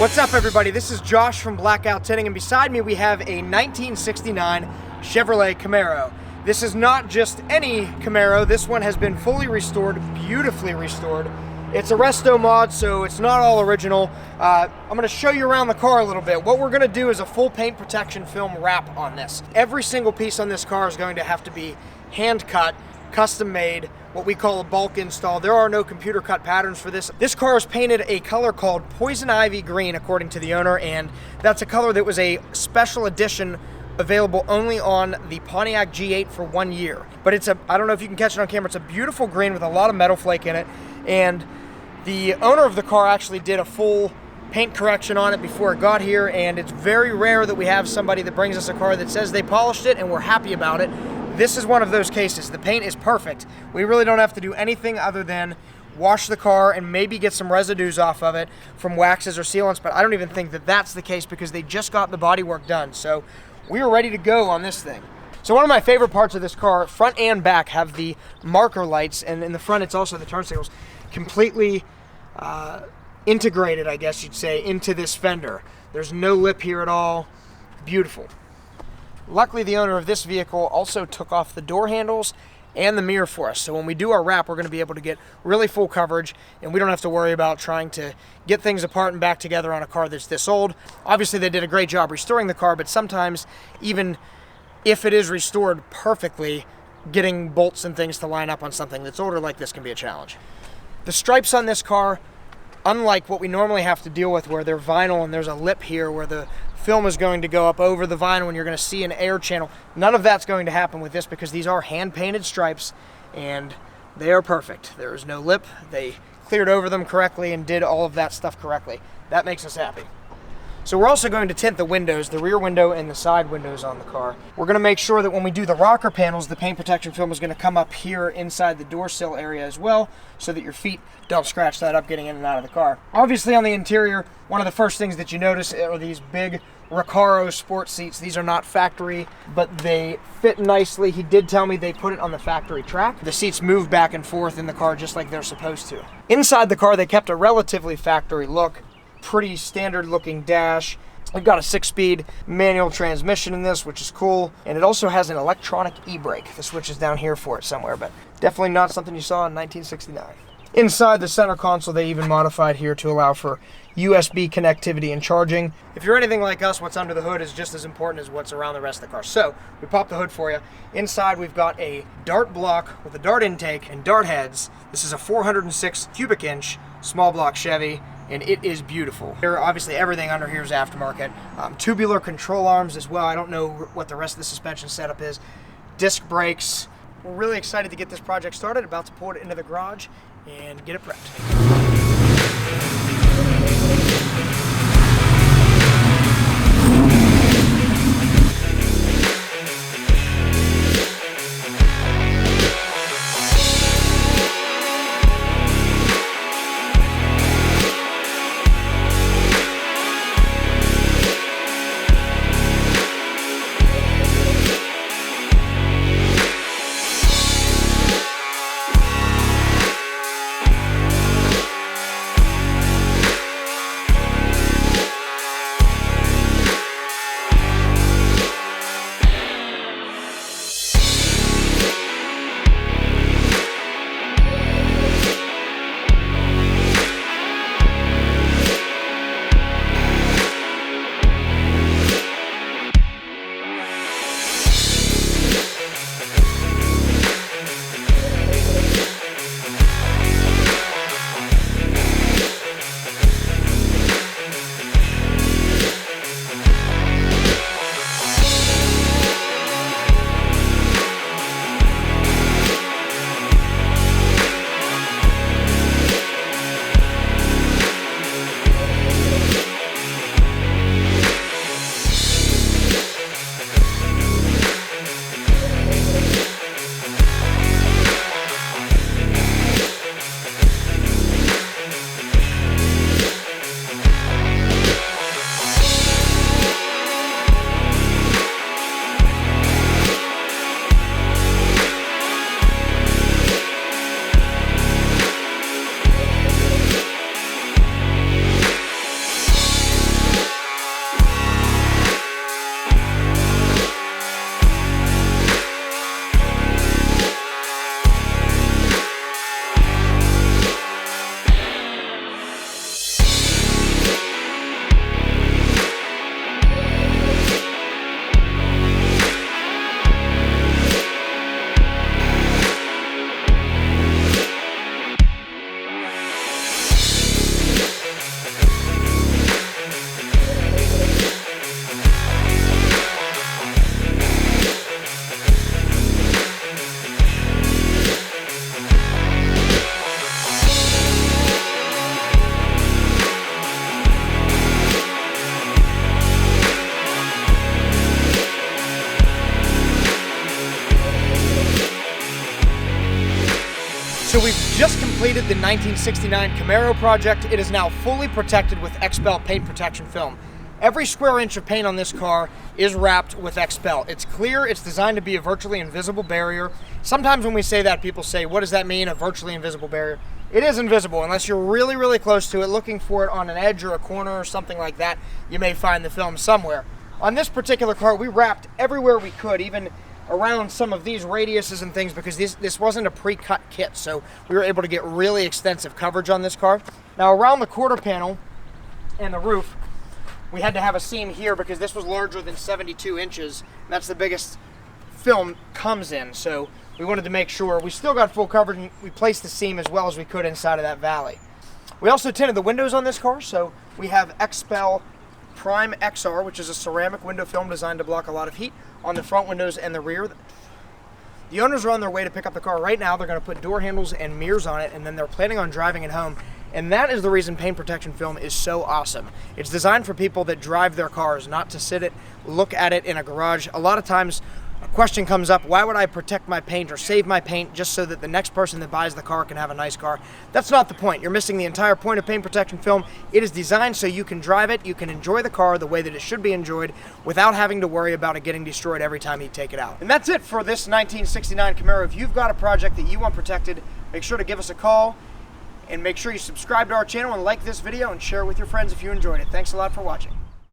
What's up, everybody? This is Josh from Blackout Tinting, and beside me we have a 1969 Chevrolet Camaro. This is not just any Camaro. This one has been fully restored, beautifully restored. It's a resto mod, so it's not all original. I'm going to show you around the car a little bit. What we're going to do is a full paint protection film wrap on this. Every single piece on this car is going to have to be hand cut, custom made, what we call a bulk install. There are no computer cut patterns for this. This car is painted a color called Poison Ivy Green, according to the owner, and that's a color that was a special edition available only on the Pontiac G8 for 1 year. But it's I don't know if you can catch it on camera, it's a beautiful green with a lot of metal flake in it, and the owner of the car actually did a full paint correction on it before it got here, and it's very rare that we have somebody that brings us a car that says they polished it and we're happy about it. This is one of those cases. The paint is perfect. We really don't have to do anything other than wash the car and maybe get some residues off of it from waxes or sealants, but I don't even think that that's the case because they just got the body work done. So we are ready to go on this thing. So one of my favorite parts of this car, front and back, have the marker lights, and in the front it's also the turn signals, completely integrated, I guess you'd say, into this fender. There's no lip here at all. Beautiful. Luckily, the owner of this vehicle also took off the door handles and the mirror for us. So when we do our wrap, we're going to be able to get really full coverage, and we don't have to worry about trying to get things apart and back together on a car that's this old. Obviously, they did a great job restoring the car, but sometimes, even if it is restored perfectly, getting bolts and things to line up on something that's older like this can be a challenge. The stripes on this car, unlike what we normally have to deal with where they're vinyl and there's a lip here where the film is going to go up over the vinyl and you're going to see an air channel, none of that's going to happen with this because these are hand-painted stripes and they are perfect. There is no lip. They cleared over them correctly and did all of that stuff correctly. That makes us happy. So we're also going to tint the windows, the rear window and the side windows on the car. We're going to make sure that when we do the rocker panels, the paint protection film is going to come up here inside the door sill area as well, so that your feet don't scratch that up getting in and out of the car. Obviously on the interior, one of the first things that you notice are these big Recaro sport seats. These are not factory, but they fit nicely. He did tell me they put it on the factory track. The seats move back and forth in the car just like they're supposed to. Inside the car, they kept a relatively factory look. Pretty standard looking dash. We've got a 6-speed manual transmission in this, which is cool, and it also has an electronic e-brake. The switch is down here for it somewhere, but definitely not something you saw in 1969. Inside the center console, they even modified here to allow for USB connectivity and charging. If you're anything like us, what's under the hood is just as important as what's around the rest of the car. So we popped the hood for you. Inside, we've got a dart block with a dart intake and dart heads. This is a 406 cubic inch small block Chevy, and it is beautiful. Obviously everything under here is aftermarket. Tubular control arms as well. I don't know what the rest of the suspension setup is. Disc brakes. We're really excited to get this project started. About to pull it into the garage and get it prepped. completed the 1969 Camaro project. It is now fully protected with XPEL paint protection film. Every square inch of paint on this car is wrapped with XPEL. It's clear, it's designed to be a virtually invisible barrier. Sometimes when we say that, people say, what does that mean, a virtually invisible barrier? It is invisible unless you're really, really close to it, looking for it on an edge or a corner or something like that. You may find the film somewhere. On this particular car, we wrapped everywhere we could, even around some of these radiuses and things, because this wasn't a pre-cut kit, so we were able to get really extensive coverage on this car. Now around the quarter panel and the roof, we had to have a seam here because this was larger than 72 inches. And that's the biggest film comes in, so we wanted to make sure we still got full coverage, and we placed the seam as well as we could inside of that valley. We also tinted the windows on this car, so we have XPEL PRIME XR, which is a ceramic window film designed to block a lot of heat on the front windows and the rear. The owners are on their way to pick up the car right now. They're going to put door handles and mirrors on it, and then they're planning on driving it home. And that is the reason paint protection film is so awesome. It's designed for people that drive their cars, not to sit it, look at it in a garage. A lot of times a question comes up, why would I protect my paint or save my paint just so that the next person that buys the car can have a nice car? That's not the point. You're missing the entire point of paint protection film. It is designed so you can drive it, you can enjoy the car the way that it should be enjoyed without having to worry about it getting destroyed every time you take it out. And that's it for this 1969 Camaro. If you've got a project that you want protected, make sure to give us a call. And make sure you subscribe to our channel and like this video and share it with your friends if you enjoyed it. Thanks a lot for watching.